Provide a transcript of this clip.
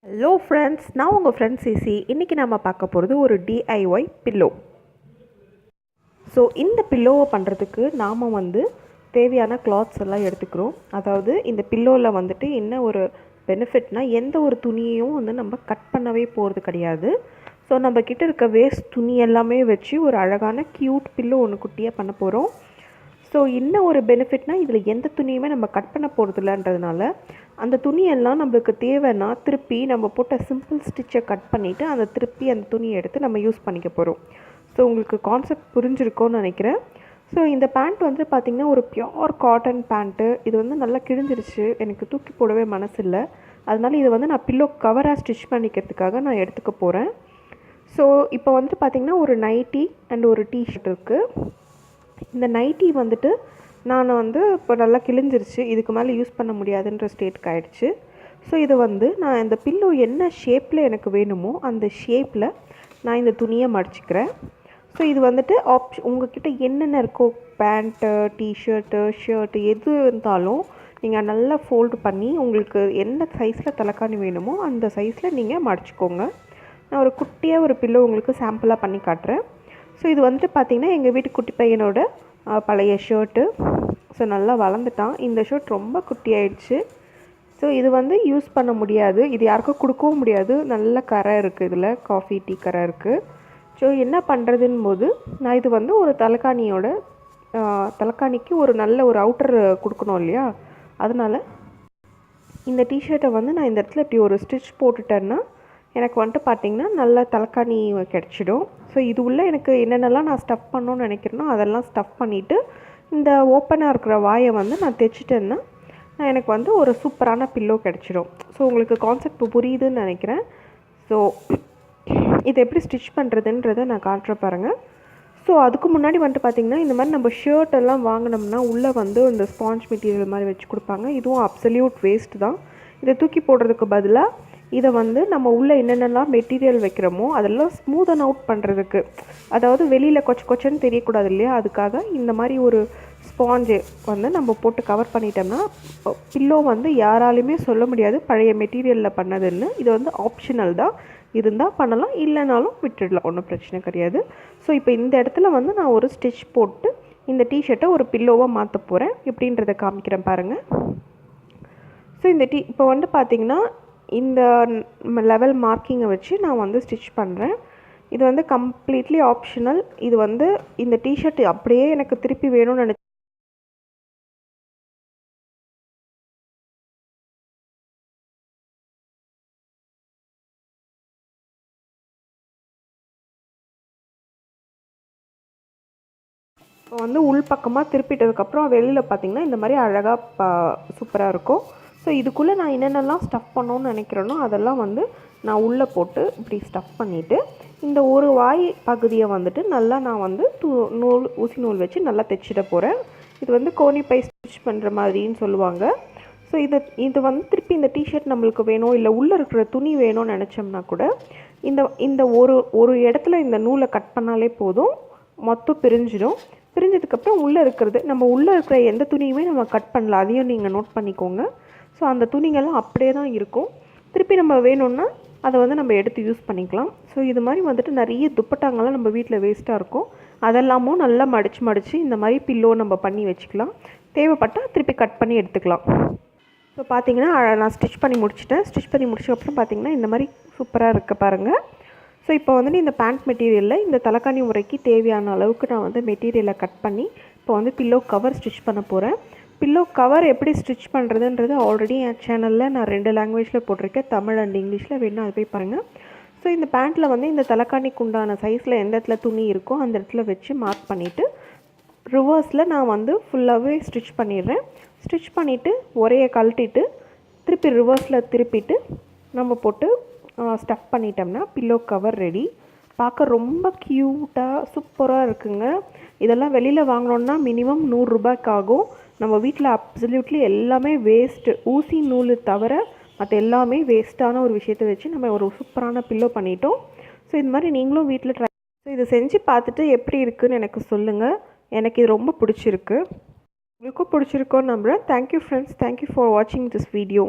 Hello friends, நான் உங்கள் friends CC. இன்றைக்கி நம்ம பார்க்க போகிறது ஒரு டிஐஒய் பில்லோ. ஸோ இந்த பில்லோவை பண்ணுறதுக்கு நாம் தேவையான கிளாத்ஸ் எல்லாம் எடுத்துக்கிறோம். அதாவது இந்த பில்லோவில் என்ன ஒரு பெனிஃபிட்னால், எந்த ஒரு துணியையும் நம்ம கட் பண்ணவே போகிறது கிடையாது. ஸோ நம்ம கிட்ட இருக்க வேஸ்ட் துணி எல்லாமே வச்சு ஒரு அழகான க்யூட் பில்லோ ஒன்று குட்டியாக பண்ண போகிறோம். ஸோ என்ன ஒரு பெனிஃபிட்னால், இதில் எந்த துணியுமே நம்ம கட் பண்ண போகிறது இல்லைன்றதுனால அந்த துணியெல்லாம் நம்மளுக்கு தேவைன்னா திருப்பி நம்ம போட்ட சிம்பிள் ஸ்டிச்சை கட் பண்ணிவிட்டு அந்த துணியை எடுத்து நம்ம யூஸ் பண்ணிக்க போகிறோம். ஸோ உங்களுக்கு கான்செப்ட் புரிஞ்சிருக்கோன்னு நினைக்கிறேன். ஸோ இந்த பேண்ட் பார்த்திங்கன்னா ஒரு பியோர் காட்டன் பேண்ட்டு. இது நல்லா கிழிஞ்சிருச்சு, எனக்கு தூக்கி போடவே மனசு இல்லை. அதனால இதை நான் பில்லோ கவராக ஸ்டிச் பண்ணிக்கிறதுக்காக நான் எடுத்துக்க போகிறேன். ஸோ இப்போ பார்த்திங்கன்னா ஒரு நைட்டி அண்ட் ஒரு டிஷர்ட் இருக்குது. இந்த நைட்டி நான் இப்போ நல்லா கிழிஞ்சிருச்சு, இதுக்கு மேலே யூஸ் பண்ண முடியாதுன்ற ஸ்டேட்டுக்கு ஆகிடுச்சு. ஸோ இது நான் இந்த பில்லோ என்ன ஷேப்பில் எனக்கு வேணுமோ அந்த ஷேப்பில் நான் இந்த துணியை மடிச்சுக்கிறேன். ஸோ இது உங்கள்கிட்ட என்னென்ன இருக்கோ, பேண்ட்டு, டிஷர்ட்டு, ஷர்ட்டு எது இருந்தாலும் நீங்கள் நல்லா ஃபோல்டு பண்ணி உங்களுக்கு எந்த சைஸில் தலைக்காணி வேணுமோ அந்த சைஸில் நீங்கள் மடிச்சுக்கோங்க. நான் ஒரு குட்டியாக ஒரு பில்லோ உங்களுக்கு சாம்பிளாக பண்ணி காட்டுறேன். ஸோ இது பார்த்திங்கன்னா எங்கள் வீட்டு குட்டி பையனோட பழைய ஷர்ட்டு. ஸோ நல்லா வளர்ந்துட்டான். இந்த ஷர்ட் ரொம்ப குட்டி ஆயிடுச்சு. ஸோ இது யூஸ் பண்ண முடியாது, இது யாருக்கும் கொடுக்கவும் முடியாது. நல்ல கரை இருக்குது, இதில் காஃபி டீ கரை இருக்குது. ஸோ என்ன பண்ணுறதுன்னு போது நான் இது ஒரு தலைக்காணிக்கு ஒரு நல்ல ஒரு அவுட்டர் கொடுக்கணும் இல்லையா, அதனால் இந்த டிஷர்ட்டை நான் இந்த இடத்துல இப்படி ஒரு ஸ்டிச் போட்டுட்டேன்னா எனக்கு பார்த்திங்கன்னா நல்ல தலைக்காணி கிடச்சிடும். ஸோ இது உள்ளே எனக்கு என்னென்னலாம் நான் ஸ்டஃப் பண்ணணுன்னு நினைக்கிறேனோ அதெல்லாம் ஸ்டஃப் பண்ணிவிட்டு இந்த ஓப்பனாக இருக்கிற வாயை நான் தைச்சிட்டேன்னா எனக்கு ஒரு சூப்பரான பில்லோ கிடச்சிடும். ஸோ உங்களுக்கு கான்செப்ட் புரியுதுன்னு நினைக்கிறேன். ஸோ இதை எப்படி ஸ்டிச் பண்ணுறதுன்றதை நான் காட்டுற பாருங்கள். ஸோ அதுக்கு முன்னாடி பார்த்திங்கன்னா இந்த மாதிரி நம்ம ஷர்ட் எல்லாம் வாங்கினோம்னா உள்ளே இந்த ஸ்பாஞ்ச் மெட்டீரியல் மாதிரி வச்சு கொடுப்பாங்க. இதுவும் அப்சல்யூட் வேஸ்ட் தான். இதை தூக்கி போடுறதுக்கு பதிலாக இதை நம்ம உள்ளே என்னென்னலாம் மெட்டீரியல் வைக்கிறோமோ அதெல்லாம் ஸ்மூதன் அவுட் பண்ணுறதுக்கு, அதாவது வெளியில் கொச்சன்னு தெரியக்கூடாது இல்லையா, அதுக்காக இந்த மாதிரி ஒரு ஸ்பாஞ்சு நம்ம போட்டு கவர் பண்ணிட்டோம்னா பில்லோ யாராலையுமே சொல்ல முடியாது பழைய மெட்டீரியலில் பண்ணதுன்னு. இது ஆப்ஷனல் தான், இருந்தால் பண்ணலாம், இல்லைனாலும் விட்டுடலாம், ஒன்றும் பிரச்சனை கிடையாது. ஸோ இப்போ இந்த இடத்துல நான் ஒரு ஸ்டிச் போட்டு இந்த டிஷர்ட்டை ஒரு பில்லோவாக மாற்ற போகிறேன். எப்படின்றத காமிக்கிறேன் பாருங்கள். ஸோ இந்த இப்போ பார்த்திங்கன்னா இந்த லெவல் மார்க்கிங்கை வச்சு நான் ஸ்டிச் பண்ணுறேன். இது கம்ப்ளீட்லி ஆப்ஷனல். இது இந்த டிஷர்ட் அப்படியே எனக்கு திருப்பி வேணும்னு நினச்சி இப்போ உள் பக்கமாக திருப்பிட்டதுக்கப்புறம் வெளியில் பார்த்திங்கன்னா இந்த மாதிரி அழகாக சூப்பராக இருக்கும். ஸோ இதுக்குள்ளே நான் என்னென்னலாம் ஸ்டஃப் பண்ணணுன்னு நினைக்கிறேனோ அதெல்லாம் நான் உள்ளே போட்டு இப்படி ஸ்டஃப் பண்ணிவிட்டு இந்த ஒரு வாய் பகுதியை நல்லா நான் ஊசி நூல் வச்சு நல்லா தைச்சிட போகிறேன். இது கோனி பை ஸ்டிச் பண்ணுற மாதிரின்னு சொல்லுவாங்க. ஸோ இது திருப்பி இந்த டிஷர்ட் நம்மளுக்கு வேணும், இல்லை உள்ளே இருக்கிற துணி வேணும்னு நினச்சோம்னா கூட இந்த ஒரு இடத்துல இந்த நூலை கட் பண்ணாலே போதும், மொத்தம் பிரிஞ்சிடும். பிரிஞ்சதுக்கப்புறம் உள்ளே இருக்கிற எந்த துணியுமே நம்ம கட் பண்ணலாம், அதையும் நீங்கள் நோட் பண்ணிக்கோங்க. ஸோ அந்த துணிங்கள்லாம் அப்படியே தான் இருக்கும். திருப்பி நம்ம வேணும்னா அதை நம்ம எடுத்து யூஸ் பண்ணிக்கலாம். ஸோ இது மாதிரி நிறைய துப்பட்டாங்கெல்லாம் நம்ம வீட்டில் வேஸ்ட்டாக இருக்கும், அதெல்லாமும் நல்லா மடித்து இந்த மாதிரி பில்லோ நம்ம பண்ணி வச்சுக்கலாம். தேவைப்பட்டால் திருப்பி கட் பண்ணி எடுத்துக்கலாம். ஸோ பார்த்திங்கன்னா நான் ஸ்டிச் பண்ணி முடிச்சிட்டேன். ஸ்டிச் பண்ணி முடிச்சதுக்கப்புறம் பார்த்திங்கன்னா இந்த மாதிரி சூப்பராக இருக்க பாருங்கள். ஸோ இப்போ இந்த பேண்ட் மெட்டீரியலில் இந்த தலைக்காணி உரைக்கு தேவையான அளவுக்கு நான் மெட்டீரியலை கட் பண்ணி இப்போ பில்லோ கவர் ஸ்டிச் பண்ண போகிறேன். பில்லோ கவர் எப்படி ஸ்டிச் பண்ணுறதுன்றது ஆல்ரெடி என் சேனலில் நான் 2 லாங்குவேஜில் போட்டிருக்கேன், தமிழ் அண்ட் இங்கிலீஷில். வேணும் அது போய் பாருங்கள். ஸோ இந்த பேண்ட்டில் இந்த தலைக்காணிக்கு உண்டான சைஸில் எந்த இடத்துல துணி இருக்கோ அந்த இடத்துல வச்சு மார்க் பண்ணிவிட்டு ரிவர்ஸில் நான் ஃபுல்லாகவே ஸ்டிச் பண்ணிடுறேன். ஸ்டிச் பண்ணிவிட்டு ஒரையை கழட்டிட்டு திருப்பி ரிவர்ஸில் திருப்பிட்டு நம்ம போட்டு ஸ்டஃப் பண்ணிட்டோம்னா பில்லோ கவர் ரெடி. பார்க்க ரொம்ப க்யூட்டாக சூப்பராக இருக்குங்க. இதெல்லாம் வெளியில் வாங்கினோன்னா மினிமம் 100 ரூபாய்க்கு ஆகும். நம்ம வீட்டில் அப்சல்யூட்லி எல்லாமே வேஸ்ட்டு, ஊசி நூல் தவிர மற்ற எல்லாமே வேஸ்ட்டான ஒரு விஷயத்தை வச்சு நம்ம ஒரு சூப்பரான பில்லோ பண்ணிட்டோம். ஸோ இது மாதிரி நீங்களும் வீட்டில் ஸோ இதை செஞ்சு பார்த்துட்டு எப்படி இருக்குதுன்னு எனக்கு சொல்லுங்கள். எனக்கு இது ரொம்ப பிடிச்சிருக்கு, உங்களுக்கும் பிடிச்சிருக்கோன்னு நம்புகிறேன். தேங்க்யூ ஃப்ரெண்ட்ஸ், தேங்க்யூ ஃபார் வாட்சிங் திஸ் வீடியோ.